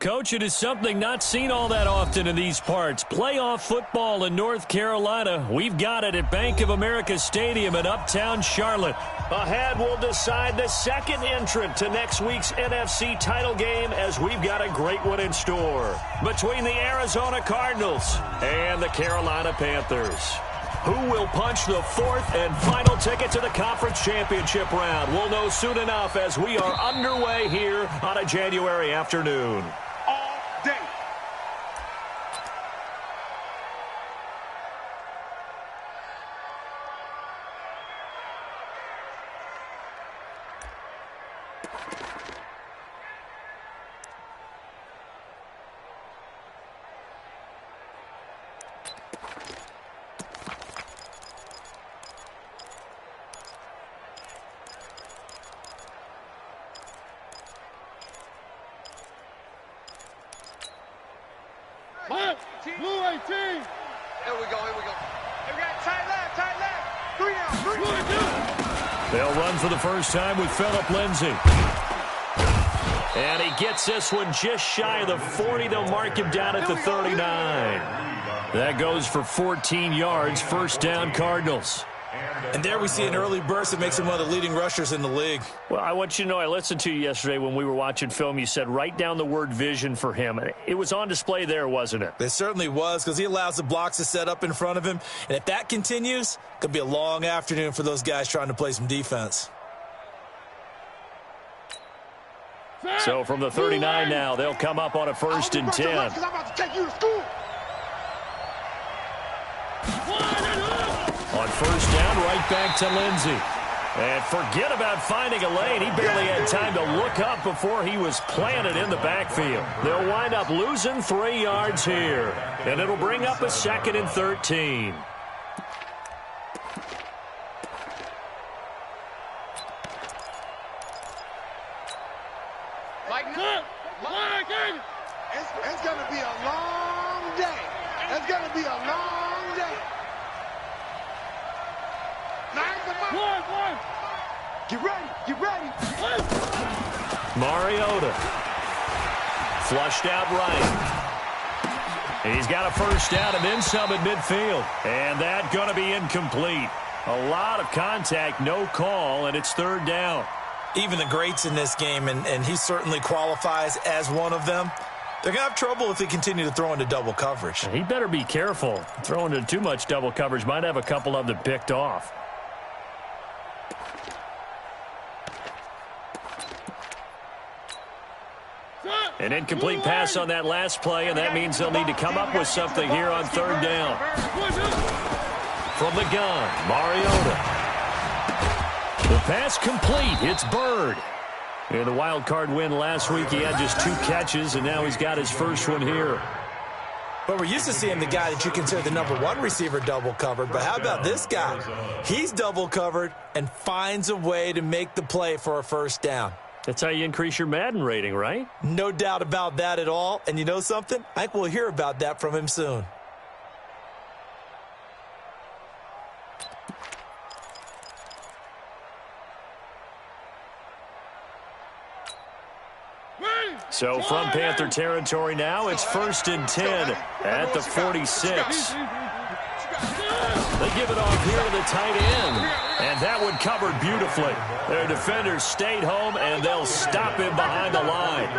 Coach, it is something not seen all that often in these parts. Playoff football in North Carolina. We've got it at Bank of America Stadium in Uptown Charlotte. Ahead, we'll decide the second entrant to next week's NFC title game, as we've got a great one in store between the Arizona Cardinals and the Carolina Panthers. Who will punch the fourth and final ticket to the conference championship round? We'll know soon enough as we are underway here on a January afternoon. All day. Blue 18. Here we go. We got tight left. 3 out. They'll run for the first time with Phillip Lindsay. And he gets this one just shy of the 40. They'll mark him down at the 39. That goes for 14 yards. First down, Cardinals. And there we see an early burst that makes him one of the leading rushers in the league. Well, I want you to know, I listened to you yesterday when we were watching film. You said write down the word vision for him. It was on display there, wasn't it? It certainly was, because he allows the blocks to set up in front of him. And if that continues, it could be a long afternoon for those guys trying to play some defense. So from the 39 now, they'll come up on a 1st and 10. I'm about to take you to school. On 1st down, right back to Lindsay. And forget about finding a lane. He barely had time to look up before he was planted in the backfield. They'll wind up losing 3 yards here. And it'll bring up a 2nd and 13. It's going to be a long day. It's going to be a long day. Get ready. Mariota. Flushed out right. He's got a 1st down and then some at midfield. And that's going to be incomplete. A lot of contact, no call, and it's 3rd down. Even the greats in this game, and he certainly qualifies as one of them, they're going to have trouble if they continue to throw into double coverage. He better be careful. Throwing into too much double coverage might have a couple of them picked off. An incomplete pass on that last play, and that means they'll need to come up with something here on 3rd down. From the gun, Mariota. The pass complete. It's Bird. In the wild card win last week, he had just 2 catches, and now he's got his first one here. But we're used to seeing the guy that you consider the #1 receiver double covered. But how about this guy? He's double covered and finds a way to make the play for a 1st down. That's how you increase your Madden rating, right? No doubt about that at all. And you know something? I think we'll hear about that from him soon. So from Panther territory now, it's 1st and 10 at the 46. They give it off here to the tight end. And that one covered beautifully. Their defenders stayed home, and they'll stop him behind the line.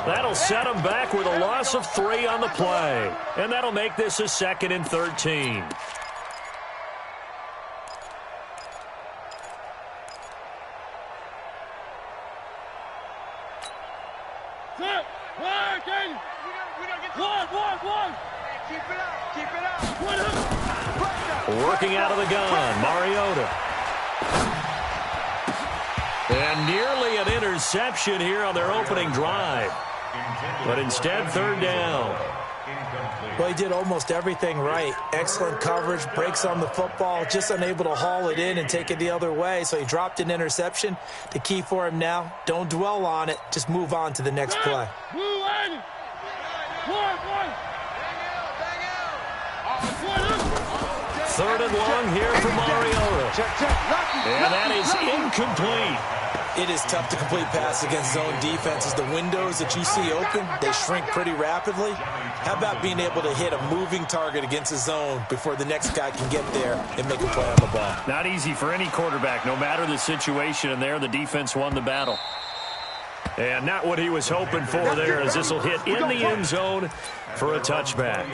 That'll set him back with a loss of 3 on the play. And that'll make this a 2nd and 13. Working out of the gun, Mariota. And nearly an interception here on their opening drive. But instead, 3rd down. Well, he did almost everything right. Excellent coverage, breaks on the football, just unable to haul it in and take it the other way. So he dropped an interception. The key for him now, don't dwell on it. Just move on to the next play. 3rd and long here for Mariota. And that is incomplete. It is tough to complete passes against zone defenses. The windows that you see open, they shrink pretty rapidly. How about being able to hit a moving target against a zone before the next guy can get there and make a play on the ball? Not easy for any quarterback, no matter the situation, and there the defense won the battle. And not what he was hoping for there, as this will hit in the end zone for a touchback.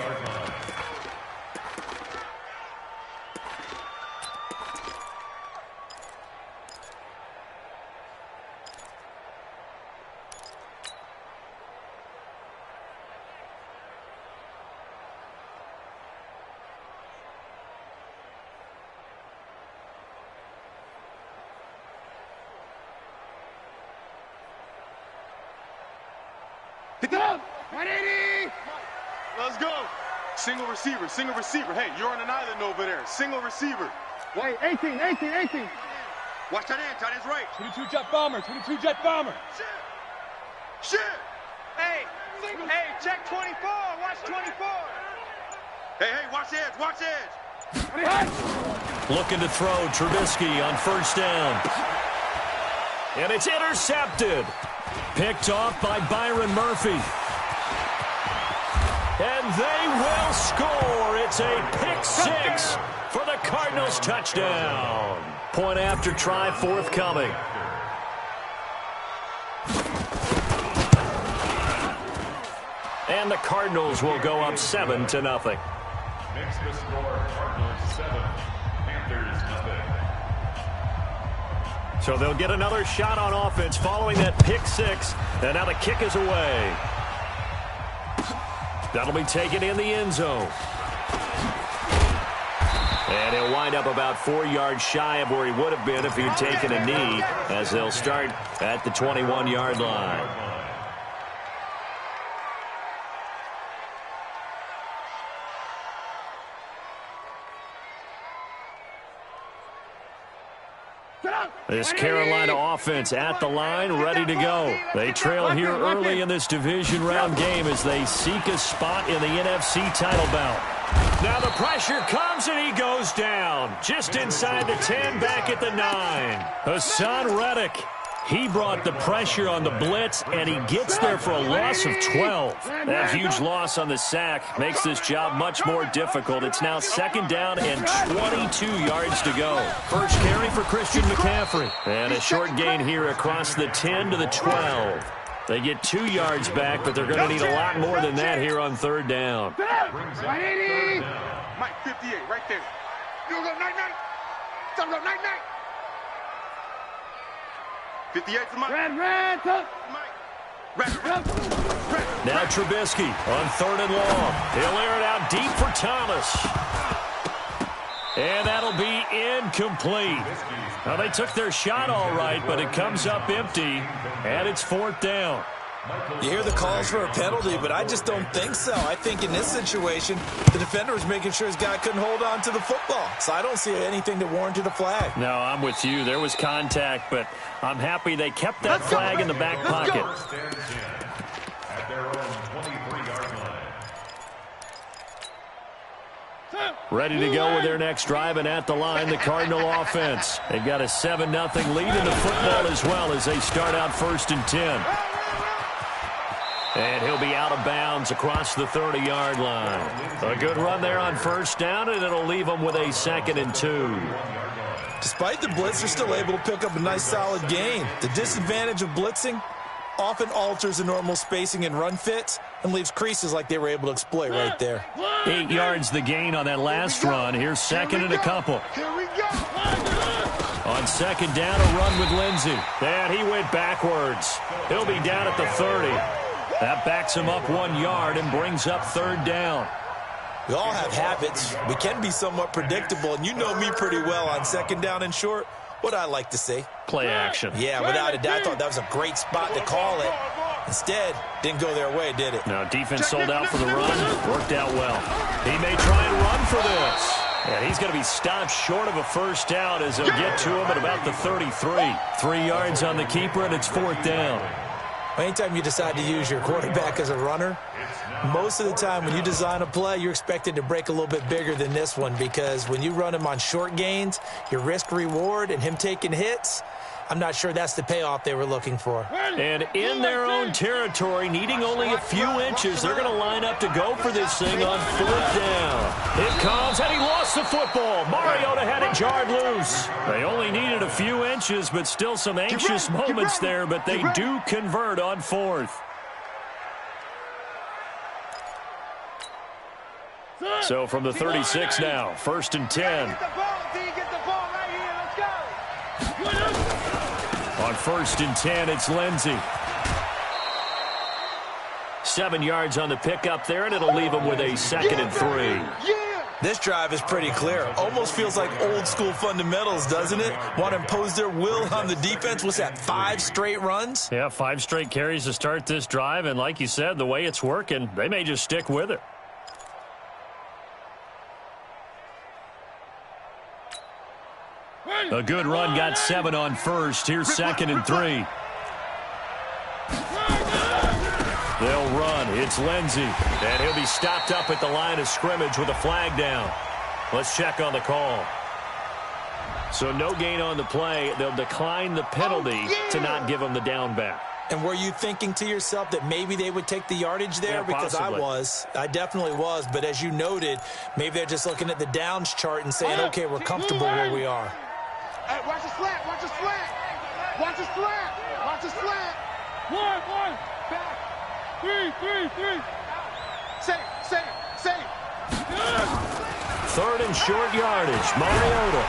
Let's go. Single receiver, single receiver. Hey, you're on an island over there. Single receiver. Wait, 18. Watch that end, tight end's right. 22 jet bomber. Shit. Shit. Hey, check 24. Watch 24. Hey, watch the edge. Looking to throw, Trubisky on first down. And it's intercepted. Picked off by Byron Murphy. And they will score. It's a pick six for the Cardinals touchdown. Point after try forthcoming. And the Cardinals will go up 7-0. Next to score, Cardinals 7, Panthers nothing. So they'll get another shot on offense following that pick six. And now the kick is away. That'll be taken in the end zone. And he'll wind up about 4 yards shy of where he would have been if he'd taken a knee, as they'll start at the 21-yard line. This Carolina offense at the line, ready to go. They trail here early in this division round game as they seek a spot in the NFC title bout. Now the pressure comes and he goes down. Just inside the 10, back at the 9. Hassan Reddick. He brought the pressure on the blitz, and he gets there for a loss of 12. That huge loss on the sack makes this job much more difficult. It's now second down and 22 yards to go. First carry for Christian McCaffrey. And a short gain here across the 10 to the 12. They get 2 yards back, but they're going to need a lot more than that here on third down. Mike 58, right there. You go night-night. Time to go night-night. 58 for Mike. Red. Now Trubisky on third and long. He'll air it out deep for Thomas. And that'll be incomplete. Now, they took their shot all right, but it comes up empty, and it's fourth down. You hear the calls for a penalty, but I just don't think so. I think in this situation, the defender was making sure his guy couldn't hold on to the football. So I don't see anything that warranted a flag. No, I'm with you. There was contact, but I'm happy they kept that flag in the back pocket. At their own 23-yard line. Ready to go with their next drive, and at the line, the Cardinal offense. They've got a 7-0 lead in the football as well as they start out first and 10. And he'll be out of bounds across the 30-yard line. A good run there on first down, and it'll leave them with a 2nd and 2. Despite the blitz, they're still able to pick up a nice solid gain. The disadvantage of blitzing often alters the normal spacing and run fits and leaves creases like they were able to exploit right there. 8 yards the gain on that last run. Here's second and a couple. Here we go. On second down, a run with Lindsey. And he went backwards. He'll be down at the 30. That backs him up 1 yard and brings up third down. We all have habits. We can be somewhat predictable, and you know me pretty well on second down and short. What I like to say. Play action. Yeah, without a doubt, I thought that was a great spot to call it. Instead, didn't go their way, did it? No, defense sold out for the run. Worked out well. He may try and run for this. And he's going to be stopped short of a first down as they'll get to him at about the 33. 3 yards on the keeper, and it's fourth down. Anytime you decide to use your quarterback as a runner, most of the time when you design a play, you're expected to break a little bit bigger than this one, because when you run him on short gains, your risk-reward and him taking hits, I'm not sure that's the payoff they were looking for. And in their own territory, needing only a few inches, they're going to line up to go for this thing on 4th down. It comes, and he lost the football. Mariota had it jarred loose. They only needed a few inches, but still some anxious moments there, but they do convert on 4th. So from the 36 now, 1st and 10. On 1st and 10, it's Lindsey. 7 yards on the pickup there, and it'll leave him with a 2nd and 3. This drive is pretty clear. Almost feels like old school fundamentals, doesn't it? Want to impose their will on the defense. What's that, 5 straight runs? Yeah, 5 straight carries to start this drive, and like you said, the way it's working, they may just stick with it. A good run, got 7 on 1st. Here's 2nd and 3. They'll run. It's Lindsey. And he'll be stopped up at the line of scrimmage with a flag down. Let's check on the call. So no gain on the play. They'll decline the penalty to not give him the down back. And were you thinking to yourself that maybe they would take the yardage there? Yeah, because possibly. I definitely was. But as you noted, maybe they're just looking at the downs chart and saying, okay, we're comfortable where we are. Hey, watch the slant, watch the slant. Watch the slant, watch the slant. One, back. Three. Say. 3rd and short yardage. Mariota.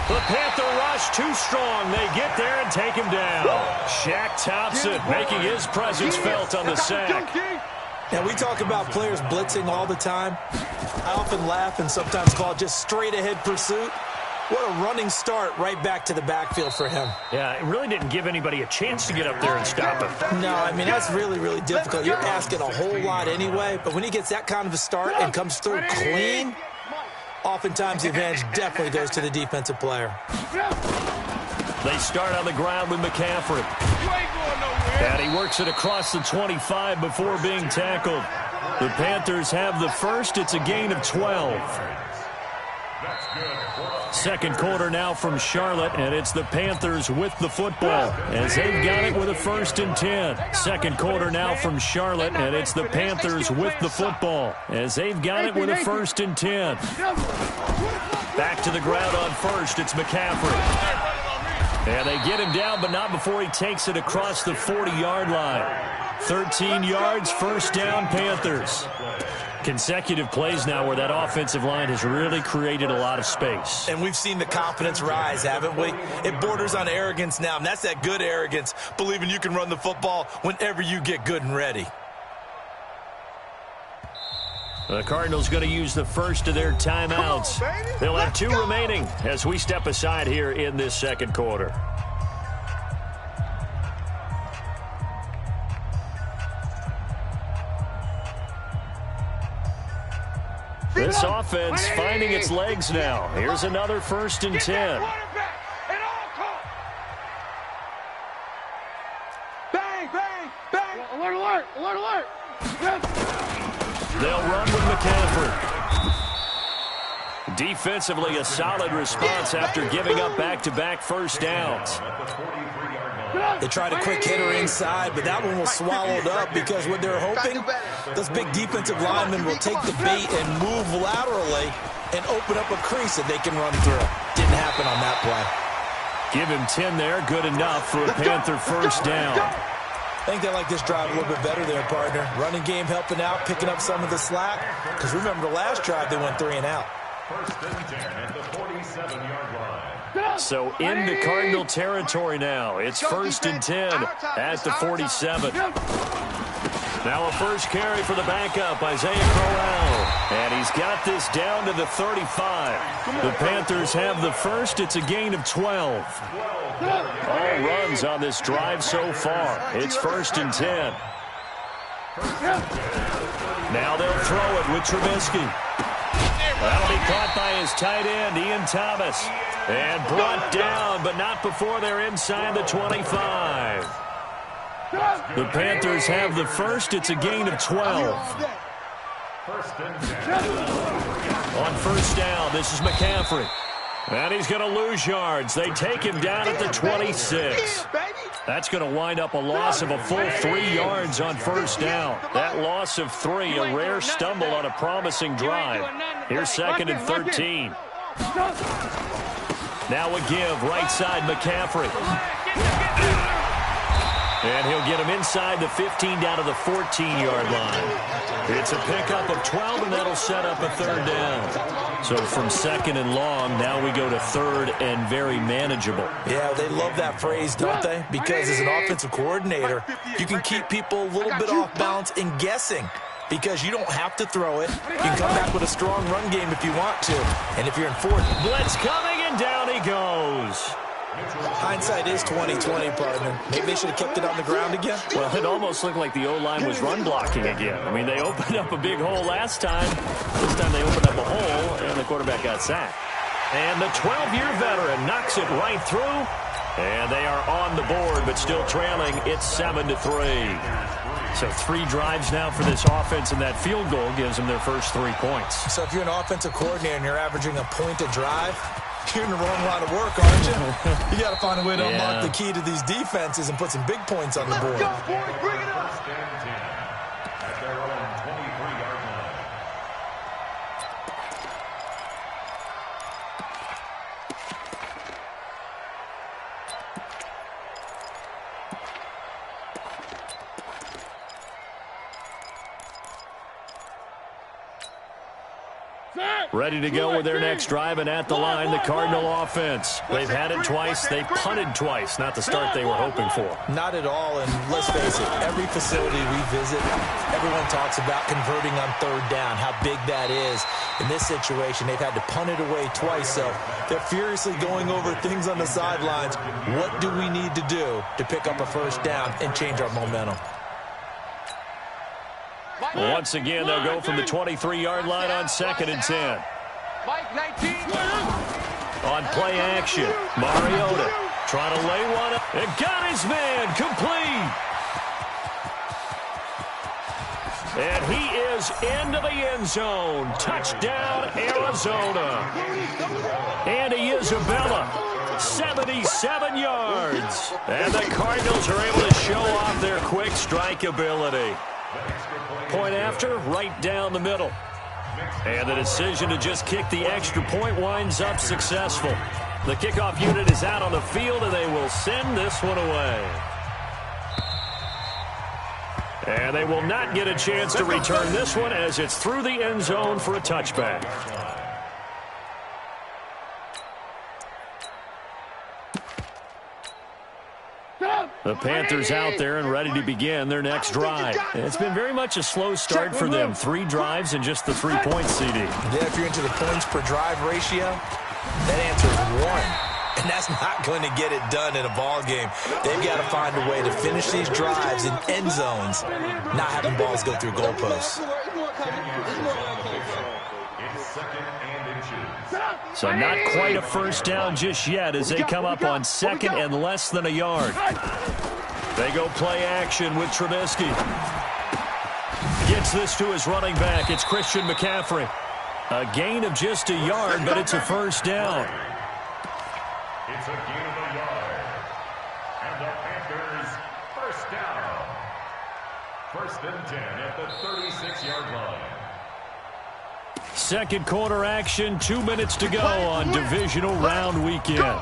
The Panther rush too strong. They get there and take him down. Shaq Thompson making his presence felt on the sack. Now, we talk about players blitzing all the time. I often laugh and sometimes call it just straight-ahead pursuit. What a running start right back to the backfield for him. Yeah, it really didn't give anybody a chance to get up there and stop him. No, I mean, that's really, really difficult. You're asking a whole lot anyway, but when he gets that kind of a start and comes through clean, oftentimes the advantage definitely goes to the defensive player. They start on the ground with McCaffrey. And he works it across the 25 before being tackled. The Panthers have the first. It's a gain of 12. Second quarter now from Charlotte, and it's the Panthers with the football as they've got it with a 1st and 10. Second quarter now from Charlotte, and it's the Panthers with the football as they've got it with a 1st and 10. Back to the ground on 1st, it's McCaffrey. And they get him down, but not before he takes it across the 40-yard line. 13 yards, 1st down, Panthers. Consecutive plays now where that offensive line has really created a lot of space. And we've seen the confidence rise, haven't we? It borders on arrogance now, and that's that good arrogance, believing you can run the football whenever you get good and ready. The Cardinals going to use the first of their timeouts. They'll have 2 remaining as we step aside here in this second quarter. This offense finding its legs now. Here's another 1st and 10. Bang. Alert. They'll run with McCaffrey. Defensively, a solid response after giving up back-to-back 1st downs. They tried a quick hitter inside, but that one was swallowed up because what they're hoping, those big defensive linemen will take the bait and move laterally and open up a crease that they can run through. Didn't happen on that play. Give him 10 there, good enough for a Panther 1st down. I think they like this drive a little bit better there, partner. Running game helping out, picking up some of the slack. Because remember the last drive, they went 3 and out. 1st and 10 at the 47-yard line. So into Cardinal territory now. It's 1st and 10 at the 47. Now a first carry for the backup, Isaiah Crowell. And he's got this down to the 35. The Panthers have the first. It's a gain of 12. All runs on this drive so far. It's 1st and 10. Now they'll throw it with Trubisky. That'll be caught by his tight end, Ian Thomas. And brought down, but not before they're inside the 25. The Panthers have the first. It's a gain of 12. 1st and 10. On 1st down, this is McCaffrey. And he's going to lose yards. They take him down at the 26. That's going to wind up a loss of a full 3 yards on first down. That loss of 3, a rare stumble on a promising drive. Here's 2nd and 13. Now a give, right side McCaffrey. And he'll get him inside the 15 down to the 14-yard line. It's a pickup of 12, and that'll set up a 3rd down. So from 2nd and long, now we go to 3rd and very manageable. Yeah, they love that phrase, don't they? Because as an offensive coordinator, you can keep people a little bit off balance and guessing. Because you don't have to throw it. You can come back with a strong run game if you want to. And if you're in 4th. Blitz coming, and down he goes. Hindsight is 20/20, partner. Maybe they should have kept it on the ground again. Well, it almost looked like the O-line was run blocking again. I mean, they opened up a big hole last time. This time they opened up a hole, and the quarterback got sacked. And the 12-year veteran knocks it right through. And they are on the board, but still trailing. It's 7-3. So 3 drives now for this offense, and that field goal gives them their first 3 points. So if you're an offensive coordinator and you're averaging a point a drive, you're in the wrong line of work, aren't you? You got to find a way to unlock the key to these defenses and put some big points on the board. Let's go, boys. Bring it up. First and 10 at their own 23-yard line. Ready to go with their next drive, and at the line, the Cardinal offense. They've had it twice. They've punted twice. Not the start they were hoping for. Not at all, and let's face it, every facility we visit, everyone talks about converting on 3rd down, how big that is. In this situation, they've had to punt it away twice, so they're furiously going over things on the sidelines. What do we need to do to pick up a 1st down and change our momentum? Once again, they'll go from the 23-yard line on 2nd and 10. Mike, 19. On play action, Mariota trying to lay one up. And got his man complete. And he is into the end zone. Touchdown, Arizona. Andy Isabella, 77 yards. And the Cardinals are able to show off their quick strike ability. Point after, right down the middle. And the decision to just kick the extra point winds up successful. The kickoff unit is out on the field, and they will send this one away. And they will not get a chance to return this one as it's through the end zone for a touchback. The Panthers out there and ready to begin their next drive. It's been very much a slow start for them. 3 drives and just the 3 points, CD. Yeah, if you're into the points per drive ratio, that answer is 1. And that's not going to get it done in a ball game. They've got to find a way to finish these drives in end zones, not having balls go through goalposts. So not quite a 1st down just yet as they come up on 2nd and less than a yard. They go play action with Trubisky. Gets this to his running back. It's Christian McCaffrey. A gain of just a yard, but it's a 1st down. It's a gain of a yard. And the Panthers, 1st down. 1st and 10 at the 36-yard line. Second quarter action, 2 minutes to go on divisional round weekend.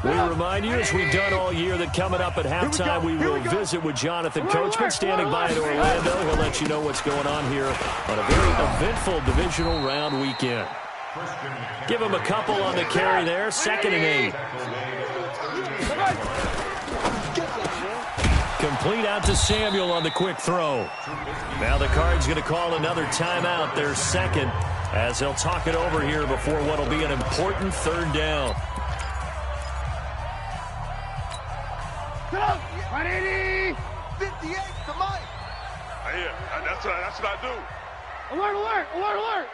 We remind you, as we've done all year, that coming up at halftime, we will visit with Jonathan Coachman standing by in Orlando. He'll let you know what's going on here on a very eventful divisional round weekend. Give him a couple on the carry there, 2nd and 8. Complete out to Samuel on the quick throw. Now the Cards going to call another timeout, their 2nd, as they'll talk it over here before what will be an important 3rd down. 180. 58 to Mike. Yeah, that's what I do. Alert, alert, alert, alert.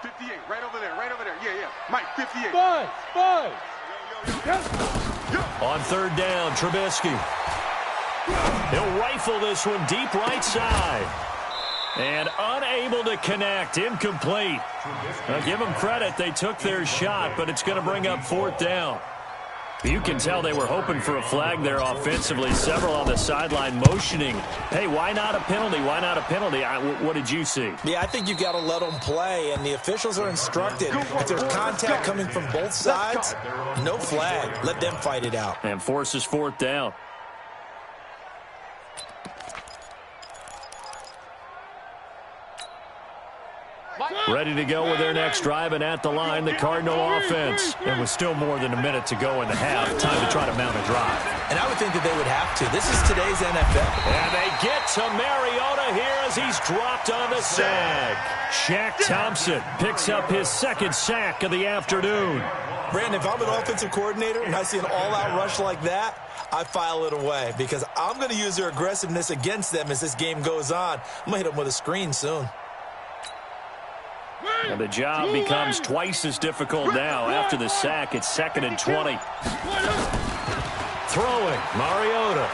58, right over there, right over there. Yeah, yeah. Mike, 58. Five. On 3rd down, Trubisky. He'll rifle this one deep right side. And unable to connect. Incomplete. Now, give them credit. They took their shot, but it's going to bring up 4th down. You can tell they were hoping for a flag there offensively. Several on the sideline motioning. Hey, why not a penalty? Why not a penalty? What did you see? Yeah, I think you've got to let them play, and the officials are instructed. If there's contact coming from both sides, no flag. Let them fight it out. And forces 4th down. Ready to go with their next drive, and at the line, the Cardinal offense. And with still more than a minute to go in the half, time to try to mount a drive. And I would think that they would have to. This is today's NFL. And they get to Mariota here as he's dropped on the sack. Shaq Thompson picks up his 2nd sack of the afternoon. Brandon, if I'm an offensive coordinator and I see an all-out rush like that, I file it away because I'm going to use their aggressiveness against them as this game goes on. I'm going to hit them with a screen soon. And the job becomes twice as difficult now. After the sack, it's 2nd and 20. Throwing, Mariota.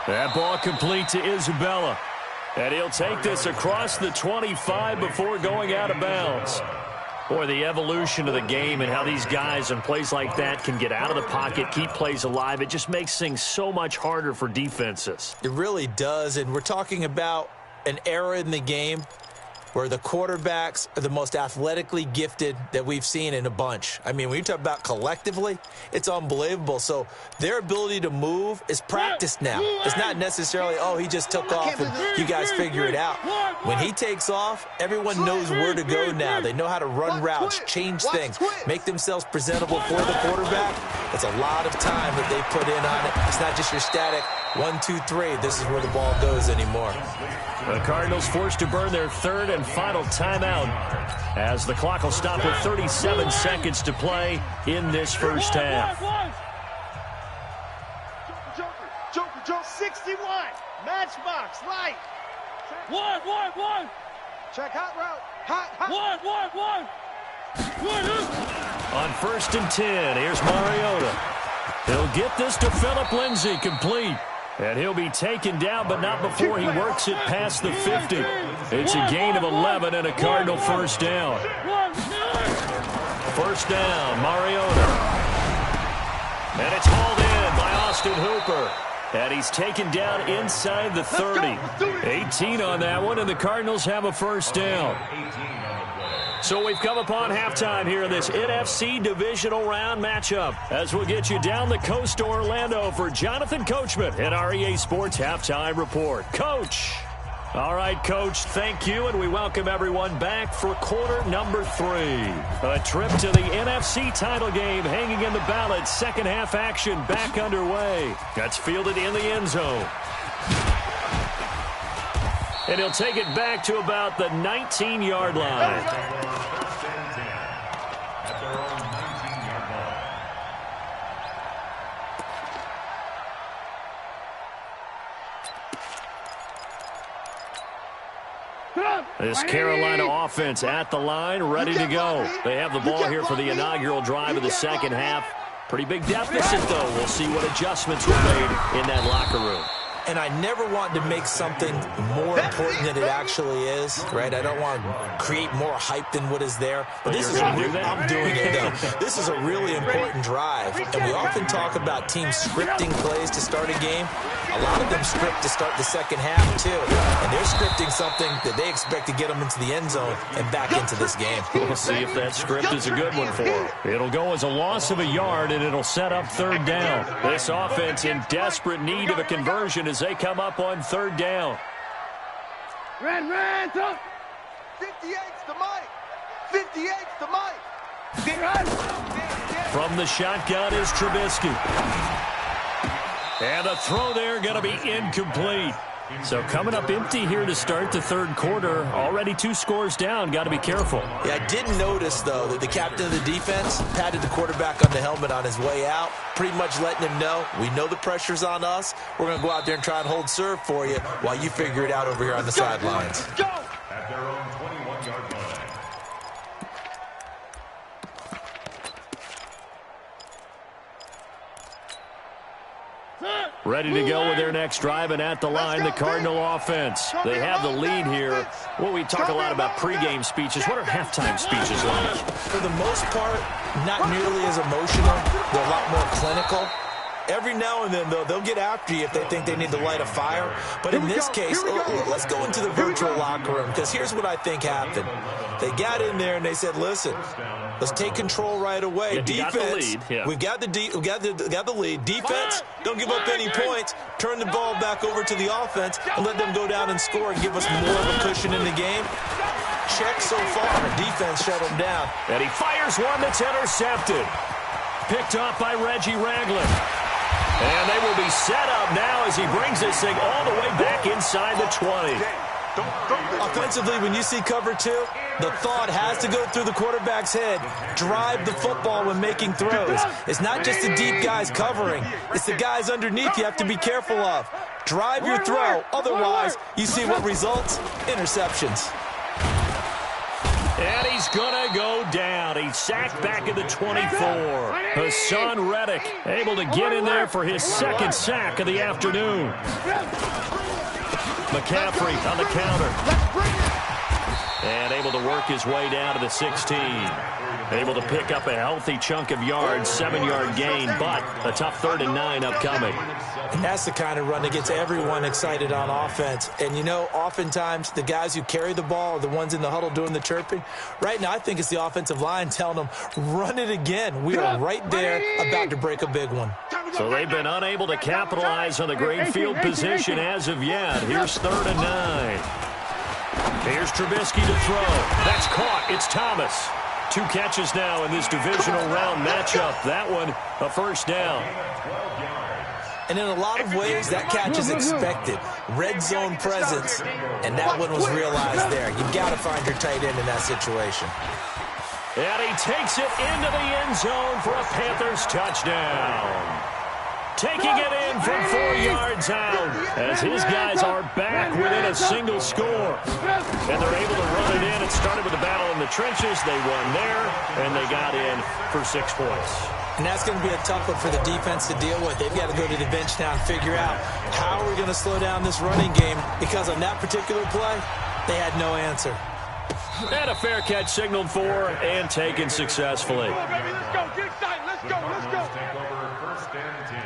That ball complete to Isabella. And he'll take this across the 25 before going out of bounds. Boy, the evolution of the game and how these guys in plays like that can get out of the pocket, keep plays alive, it just makes things so much harder for defenses. It really does, and we're talking about an era in the game where the quarterbacks are the most athletically gifted that we've seen in a bunch. I mean, when you talk about collectively, it's unbelievable. So their ability to move is practiced now. It's not necessarily, oh, he just took off and you guys figure it out. When he takes off, everyone knows where to go now. They know how to run routes, change things, make themselves presentable for the quarterback. It's a lot of time that they put in on it. It's not just your static 1, 2, 3. This is where the ball goes anymore. The Cardinals forced to burn their 3rd and final timeout as the clock will stop with 37 seconds to play in this first half. Joker, 61. Matchbox, light. One. Check hot route. Hot. On 1st and 10, here's Mariota. He'll get this to Phillip Lindsay, complete. And he'll be taken down, but not before he works it past the 50. It's a gain of 11 and a Cardinal 1st down. 1st down, Mariota. And it's hauled in by Austin Hooper. And he's taken down inside the 30. 18 on that one, and the Cardinals have a 1st down. So we've come upon halftime here in this NFC divisional round matchup as we'll get you down the coast to Orlando for Jonathan Coachman at our EA Sports Halftime Report. Coach. All right, Coach, thank you, and we welcome everyone back for quarter number 3. A trip to the NFC title game hanging in the balance. Second half action back underway. That's fielded in the end zone. And he'll take it back to about the 19-yard line. This Carolina offense at the line, ready to go. They have the ball here for the inaugural drive of the second half. Pretty big deficit, though. We'll see what adjustments were made in that locker room. And I never want to make something more important than it actually is, right? I don't want to create more hype than what is there. But this is I'm doing it, though. This is a really important drive. And we often talk about teams scripting plays to start a game. A lot of them script to start the second half, too. And they're scripting something that they expect to get them into the end zone and back into this game. We'll see if that script is a good one for them. It'll go as a loss of a yard, and it'll set up 3rd down. This offense in desperate need of a conversion as they come up on 3rd down. Red, up. 58's the Mike. 58's the Mike. From the shotgun is Trubisky. And the throw there going to be incomplete. So coming up empty here to start the 3rd quarter. Already 2 scores down. Got to be careful. Yeah, I did notice, though, that the captain of the defense patted the quarterback on the helmet on his way out, pretty much letting him know, we know the pressure's on us. We're going to go out there and try and hold serve for you while you figure it out over here on the sidelines. At their own 21-yard line. Ready to go with their next drive, and at the line, the Cardinal offense. They have the lead here. Well, we talk a lot about pregame speeches. What are halftime speeches like? For the most part, not nearly as emotional. They're a lot more clinical. Every now and then, though, they'll get after you if they think they need to light a fire. But in this case, let's go into the virtual locker room, because here's what I think happened. They got in there and they said, listen, let's take control right away. Yeah, defense, we've got the lead. Defense, don't give up any points. Turn the ball back over to the offense and let them go down and score and give us more of a cushion in the game. Check so far. Defense shut them down. And he fires one that's intercepted. Picked off by Reggie Ragland. And they will be set up now as he brings this thing all the way back inside the 20. Offensively, when you see cover two, the thought has to go through the quarterback's head. Drive the football when making throws. It's not just the deep guys covering. It's the guys underneath you have to be careful of. Drive your throw. Otherwise, you see what results? Interceptions. And he's going to go down. He's sacked back at the 24. Hassan Reddick able to get in there for his second sack of the afternoon. McCaffrey on the counter. And able to work his way down to the 16. Able to pick up a healthy chunk of yards, 7-yard gain, but a tough 3rd and 9 upcoming. And that's the kind of run that gets everyone excited on offense. And, you know, oftentimes the guys who carry the ball are the ones in the huddle doing the chirping. Right now, I think it's the offensive line telling them, run it again. We are right there about to break a big one. So they've been unable to capitalize on the great field position as of yet. Here's 3rd and 9. Here's Trubisky to throw. That's caught. It's Thomas. 2 catches now in this divisional round matchup. That one, a first down. And in a lot of ways, that catch is expected. Red zone presence, and that one was realized there. You've got to find your tight end in that situation. And he takes it into the end zone for a Panthers touchdown. Taking it in from 4 yards out as his guys are back within a single score. And they're able to run it in. It started with a battle in the trenches. They won there, and they got in for 6 points. And that's going to be a tough one for the defense to deal with. They've got to go to the bench now and figure out how we're going to slow down this running game, because on that particular play, they had no answer. And a fair catch signaled for and taken successfully. Come on, baby, let's go. Get excited. Let's go. Let's go. Take over 1st and 10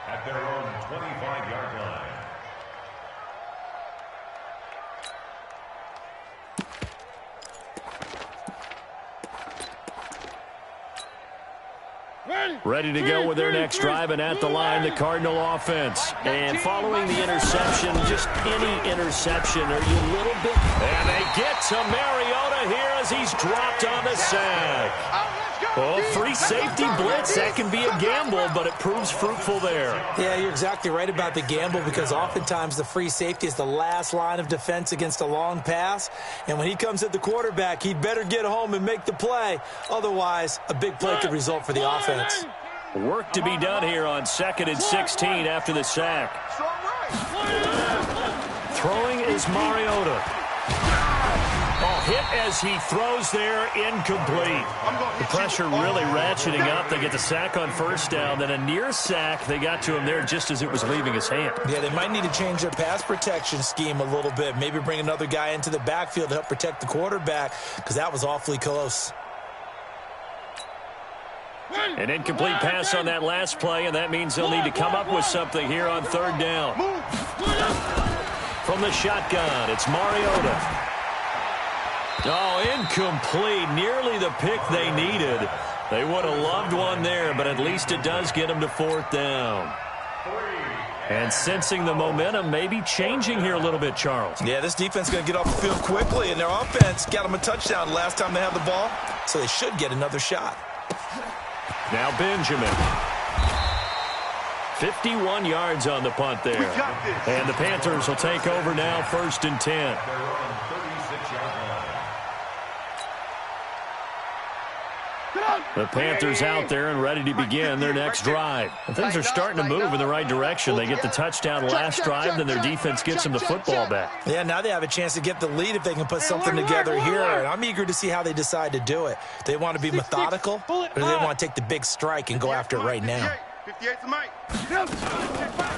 at their own 25-yard line. Ready to go with their next drive, and at the line, the Cardinal offense. And following the interception, just any interception, are you a little bit... And they get to Mariota here as he's dropped on the sack. Well, free safety blitz, that can be a gamble, but it proves fruitful there. Yeah, you're exactly right about the gamble, because oftentimes the free safety is the last line of defense against a long pass. And when he comes at the quarterback, he'd better get home and make the play. Otherwise, a big play could result for the offense. Work to be done here on 2nd and 16 after the sack. Throwing is Mariota. Oh, hit as he throws there, incomplete. The pressure really ratcheting up. They get the sack on 1st down, then a near sack. They got to him there just as it was leaving his hand. Yeah, they might need to change their pass protection scheme a little bit. Maybe bring another guy into the backfield to help protect the quarterback, because that was awfully close. An incomplete pass on that last play, and that means they'll need to come up with something here on 3rd down. From the shotgun, it's Mariota. Oh, incomplete. Nearly the pick they needed. They would have loved one there, but at least it does get them to 4th down. And sensing the momentum maybe changing here a little bit, Charles. Yeah, this defense is going to get off the field quickly, and their offense got them a touchdown last time they had the ball, so they should get another shot. Now Benjamin. 51 yards on the punt there. And the Panthers will take over now, 1st and 10. The Panthers out there and ready to begin their next drive. And things are starting to move in the right direction. They get the touchdown last drive, then their defense gets them the football back. Yeah, now they have a chance to get the lead if they can put something together here. And I'm eager to see how they decide to do it. Do they want to be methodical, or do they want to take the big strike and go after it right now? 58 to Mike.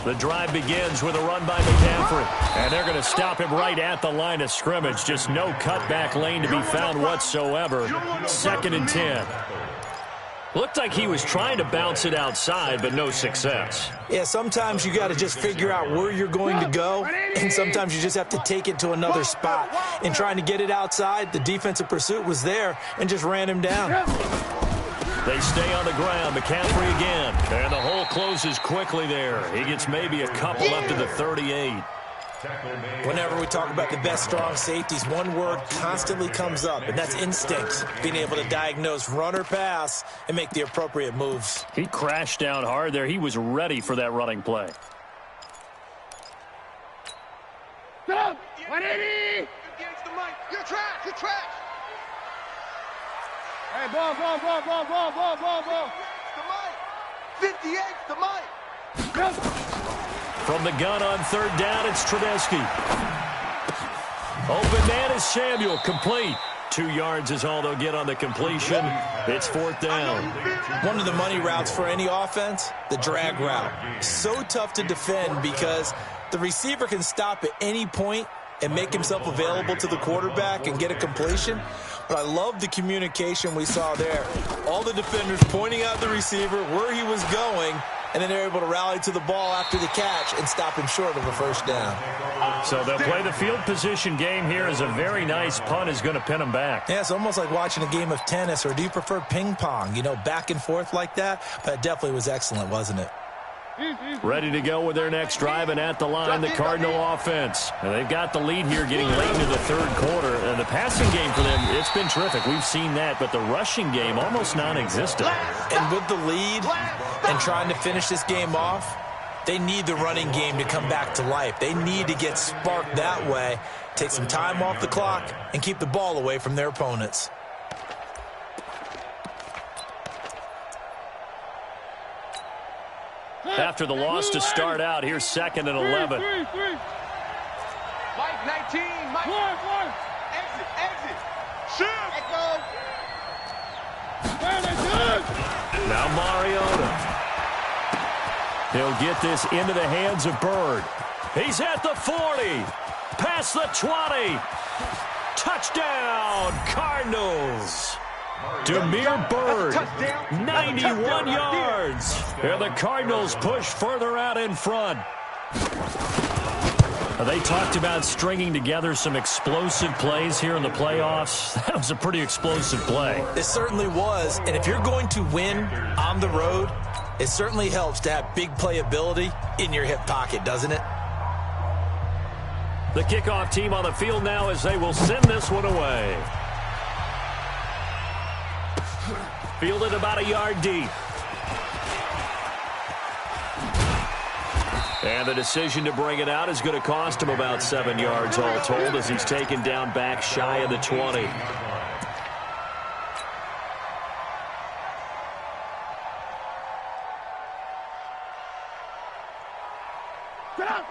The drive begins with a run by McCaffrey. And they're going to stop him right at the line of scrimmage. Just no cutback lane to be found whatsoever. 2nd and 10. Looked like he was trying to bounce it outside, but no success. Yeah, sometimes you got to just figure out where you're going to go, and sometimes you just have to take it to another spot. In trying to get it outside, the defensive pursuit was there and just ran him down. They stay on the ground. McCaffrey again. And the hole closes quickly there. He gets maybe a couple up to the 38. Whenever we talk about the best strong safeties, one word constantly comes up, and that's instinct. Being able to diagnose run or pass and make the appropriate moves. He crashed down hard there. He was ready for that running play. Stop! 180! You're trash! You're trash! Hey, ball. The Mike! 58's the Mike! From the gun on 3rd down, it's Trubisky. Open man is Samuel, complete. 2 yards is all they'll get on the completion. It's 4th down. One of the money routes for any offense, the drag route. So tough to defend because the receiver can stop at any point and make himself available to the quarterback and get a completion. But I love the communication we saw there. All the defenders pointing out the receiver, where he was going, and then they're able to rally to the ball after the catch and stop him short of a 1st down. So they'll play the field position game here as a very nice punt is going to pin them back. Yeah, it's almost like watching a game of tennis, or do you prefer ping pong? You know, back and forth like that? But it definitely was excellent, wasn't it? Ready to go with their next drive, and at the line, the Cardinal offense. And they've got the lead here getting late into the 3rd quarter. And the passing game for them, it's been terrific. We've seen that, but the rushing game almost non-existent. And with the lead and trying to finish this game off, they need the running game to come back to life. They need to get sparked that way, take some time off the clock, and keep the ball away from their opponents. After the loss to start out, here's 2nd and 11. Mike 19, Mike. One. Exit. Shoot! Echo. Now Mariota. He'll get this into the hands of Bird. He's at the 40. Past the 20. Touchdown, Cardinals. Demir Bird, 91 yards. And the Cardinals push further out in front. They talked about stringing together some explosive plays here in the playoffs. That was a pretty explosive play. It certainly was. And if you're going to win on the road, it certainly helps to have big playability in your hip pocket, doesn't it? The kickoff team on the field now as they will send this one away. Fielded about a yard deep. And the decision to bring it out is going to cost him about 7 yards all told as he's taken down back shy of the 20.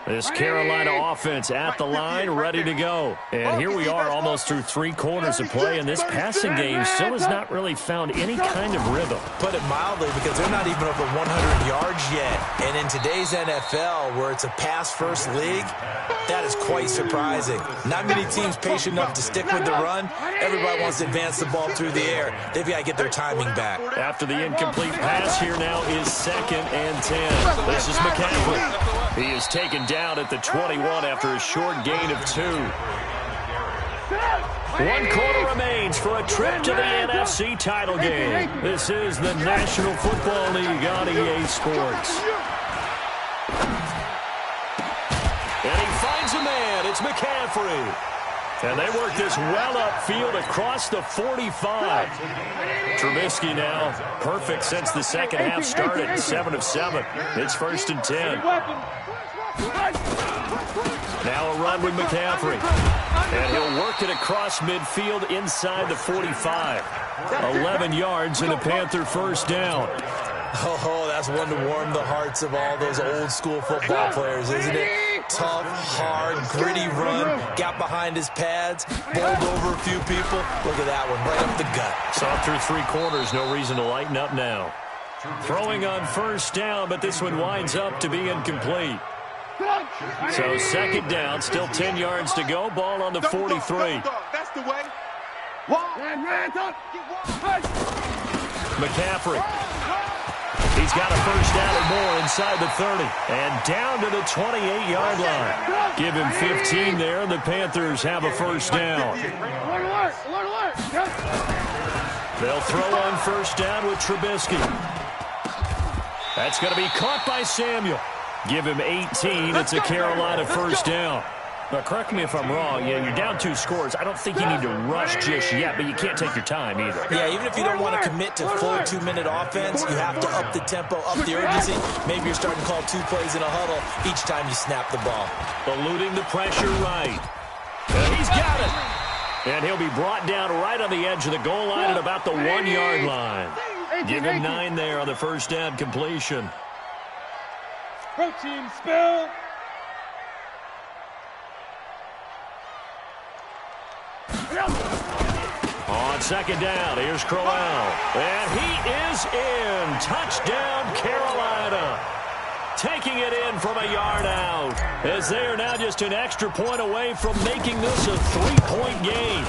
This Carolina offense at the line, ready to go. And here we are almost through 3 quarters of play, and this passing game still has not really found any kind of rhythm. Put it mildly, because they're not even over 100 yards yet. And in today's NFL, where it's a pass-first league, that is quite surprising. Not many teams patient enough to stick with the run. Everybody wants to advance the ball through the air. They've got to get their timing back. After the incomplete pass, here now is 2nd and 10. This is McCaffrey. He is taken down at the 21 after a short gain of 2. 1 quarter remains for a trip to the NFC title game. This is the National Football League on EA Sports. And he finds a man. It's McCaffrey. And they work this well upfield across the 45. Trubisky now perfect since the second half started. 7 of 7. It's 1st and 10. Now a run with McCaffrey. And he'll work it across midfield inside the 45. 11 yards and a Panther 1st down. Oh, that's one to warm the hearts of all those old school football players, isn't it? Tough, hard, gritty run. Got behind his pads, bowled over a few people. Look at that one, right up the gut. Saw through 3 quarters, no reason to lighten up now. Throwing on first down, but this one winds up to be incomplete. So second down, still 10 yards to go. Ball on the 43. That's the way. McCaffrey. He's got a first down and more inside the 30. And down to the 28-yard line. Give him 15 there, and the Panthers have a first down. They'll throw on first down with Trubisky. That's going to be caught by Samuel. Give him 18. It's a Carolina first down. Now, correct me if I'm wrong. Yeah, you're down 2 scores. I don't think you need to rush just yet, but you can't take your time either. Yeah, even if you don't want to commit to full 2-minute offense, you have to up the tempo, up the urgency. Maybe you're starting to call 2 plays in a huddle each time you snap the ball. Eluding the pressure right. And he's got it. And he'll be brought down right on the edge of the goal line at about the 1-yard line. Give him 9 there on the first down completion. Protein spill. On second down, here's Crowell. And he is in. Touchdown, Carolina. Taking it in from a yard out, as they are now just an extra point away from making this a 3-point game.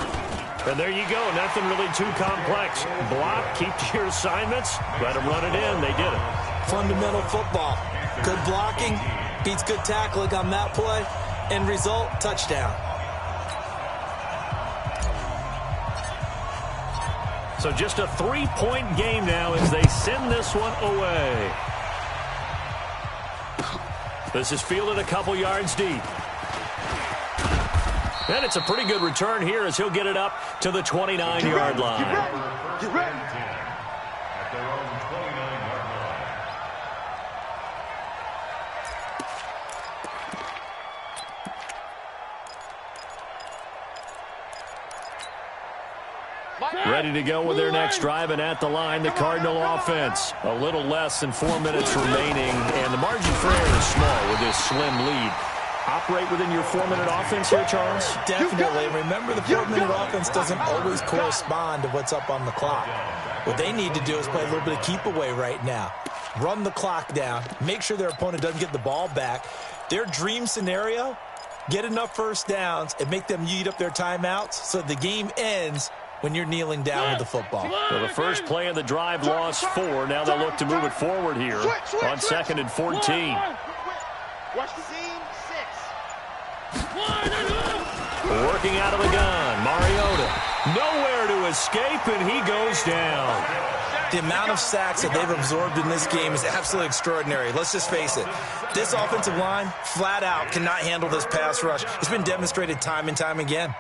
And there you go. Nothing really too complex. Block, keep to your assignments, let them run it in. They did it. Fundamental football. Good blocking beats good tackling on that play. End result, touchdown. So just a 3-point game now as they send this one away. This is fielded a couple yards deep. And it's a pretty good return here as he'll get it up to the 29-yard line. Get ready. At their own 29-yard line. Ready to go with their next drive, and at the line, the Cardinal offense. A little less than 4 minutes remaining, and the margin for error is small with this slim lead. Operate within your 4-minute offense here, Charles? Definitely. Remember, the 4-minute offense doesn't always correspond to what's up on the clock. What they need to do is play a little bit of keep away right now. Run the clock down. Make sure their opponent doesn't get the ball back. Their dream scenario, get enough first downs and make them eat up their timeouts so the game ends when you're kneeling down with the football. Well, the first play of the drive lost 4. Now they'll look to move it forward here on 2nd and 14. Watch the scene 6. Working out of the gun, Mariota. Nowhere to escape, and he goes down. The amount of sacks that they've absorbed in this game is absolutely extraordinary. Let's just face it. This offensive line, flat out, cannot handle this pass rush. It's been demonstrated time and time again.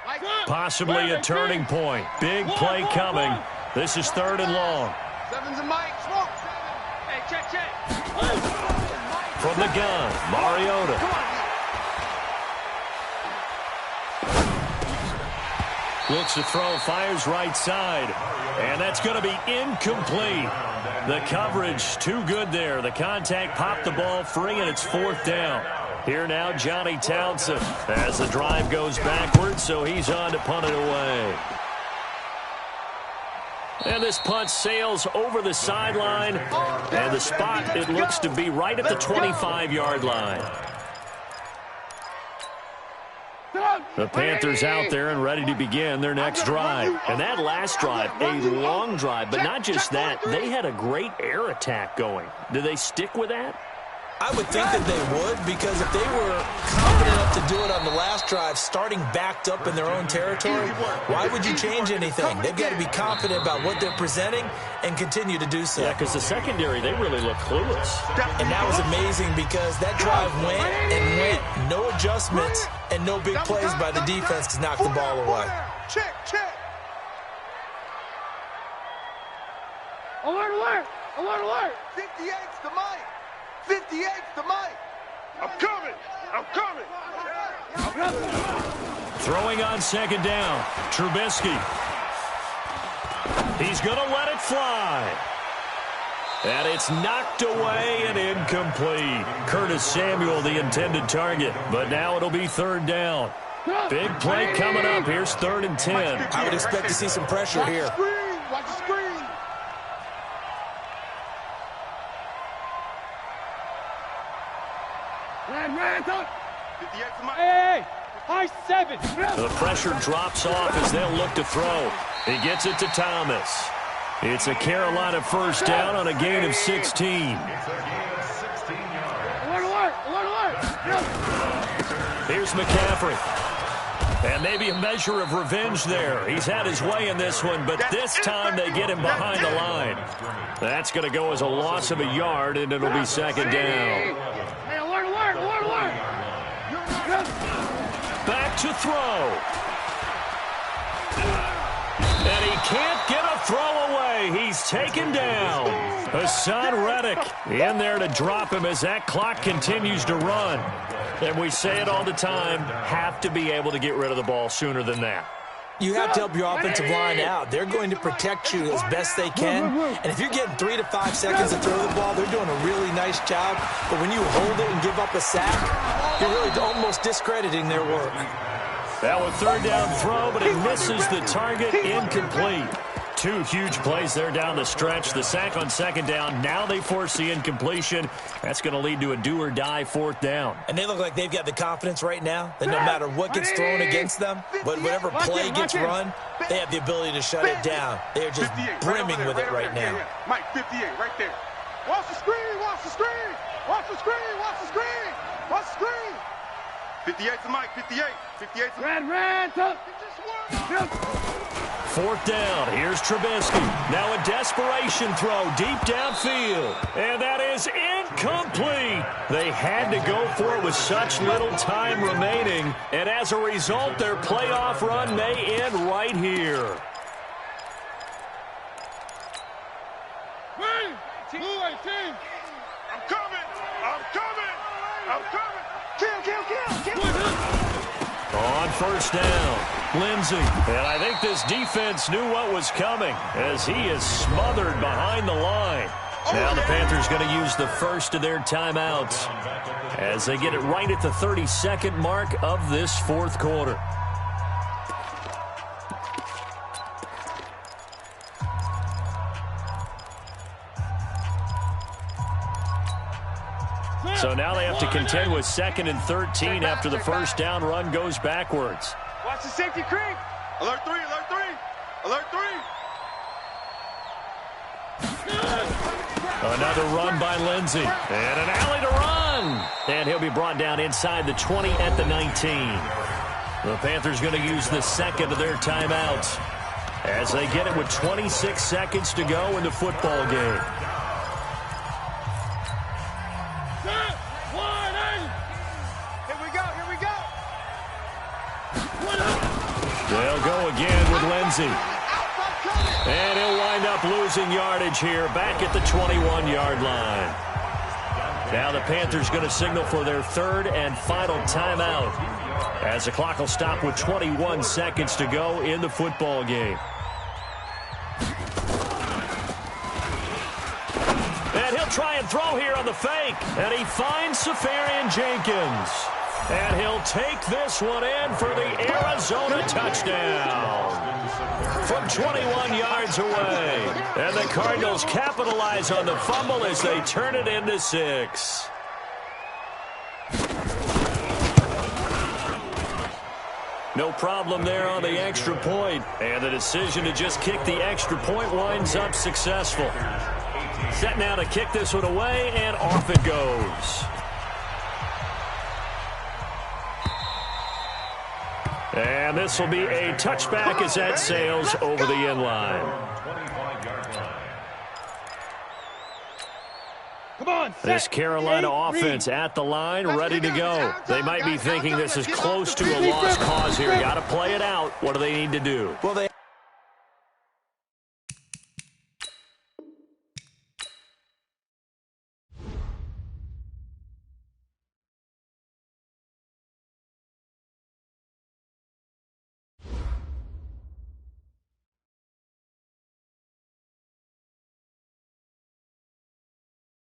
Possibly a turning point. Big play coming. This is 3rd and long. 7's a Mike. Smoke. Hey, check. From the gun, Mariota. Looks to throw, fires right side. And that's going to be incomplete. The coverage too good there. The contact popped the ball free, and it's 4th down. Here now, Johnny Townsend as the drive goes backwards, so he's on to punt it away. And this punt sails over the sideline, and the spot, it looks to be right at the 25-yard line. The Panthers out there and ready to begin their next drive. And that last drive, a long drive, but not just that. They had a great air attack going. Do they stick with that? I would think that they would, because if they were confident enough to do it on the last drive, starting backed up in their own territory, why would you change anything? They've got to be confident about what they're presenting and continue to do so. Yeah, because the secondary, they really look clueless. And that was amazing because that drive went and went, no adjustments and no big plays by the defense to knock the ball away. Check. Alert! 58's the Mike. 58's the Mike. I'm coming. Throwing on 2nd down, Trubisky. He's going to let it fly. And it's knocked away and incomplete. Curtis Samuel, the intended target. But now it'll be 3rd down. Big play coming up. Here's 3rd and 10. I would expect to see some pressure here. Watch the screen. Hey, high 7. The pressure drops off as they'll look to throw. He gets it to Thomas. It's a Carolina first down on a gain of 16. Here's McCaffrey. And maybe a measure of revenge there. He's had his way in this one, but this time they get him behind the line. That's going to go as a loss of a yard, and it'll be second down. Back to throw. And he can't get a throw away. He's taken down. Hassan Reddick in there to drop him as that clock continues to run. And we say it all the time, have to be able to get rid of the ball sooner than that. You have to help your offensive line out. They're going to protect you as best they can. And if you're getting 3 to 5 seconds to throw the ball, they're doing a really nice job. But when you hold it and give up a sack, you're really almost discrediting their work. That was third down throw, but it misses the target, incomplete. 2 huge plays there down the stretch. The sack on second down. Now they force the incompletion. That's going to lead to a do-or-die fourth down. And they look like they've got the confidence right now that no matter what gets thrown against them, whatever play gets run, they have the ability to shut it down. They're just brimming with it right now. Mike, 58, right there. Watch the screen, watch the screen. Watch the screen, watch the screen. Watch the screen. 58 to Mike, 58. 58 to Red, Fourth down. Here's Trubisky. Now a desperation throw deep downfield. And that is incomplete. They had to go for it with such little time remaining. And as a result, their playoff run may end right here. I'm coming. I'm coming. I'm coming. Kill. On first down, Lindsey. And I think this defense knew what was coming as he is smothered behind the line. Now the Panthers going to use the first of their timeouts as they get it right at the 32nd mark of this fourth quarter. So now they have to contend with 2nd and 13 after the first down run goes backwards. Watch the safety creep. Alert 3, alert 3. Alert 3. Another run by Lindsey. And an alley to run. And he'll be brought down inside the 20 at the 19. The Panthers going to use the second of their timeouts as they get it with 26 seconds to go in the football game. They'll go again with Lindsey. And he'll wind up losing yardage here back at the 21-yard line. Now the Panthers going to signal for their third and final timeout as the clock will stop with 21 seconds to go in the football game. And he'll try and throw here on the fake. And he finds Safarian Jenkins. And he'll take this one in for the Arizona touchdown from 21 yards away. And the Cardinals capitalize on the fumble as they turn it into 6. No problem there on the extra point. And the decision to just kick the extra point winds up successful. Set now to kick this one away, and off it goes. And this will be a touchback as that sails over the end line. This Carolina offense at the line, ready to go. They might be thinking this is close to a lost cause here. Got to play it out. What do they need to do? Well, they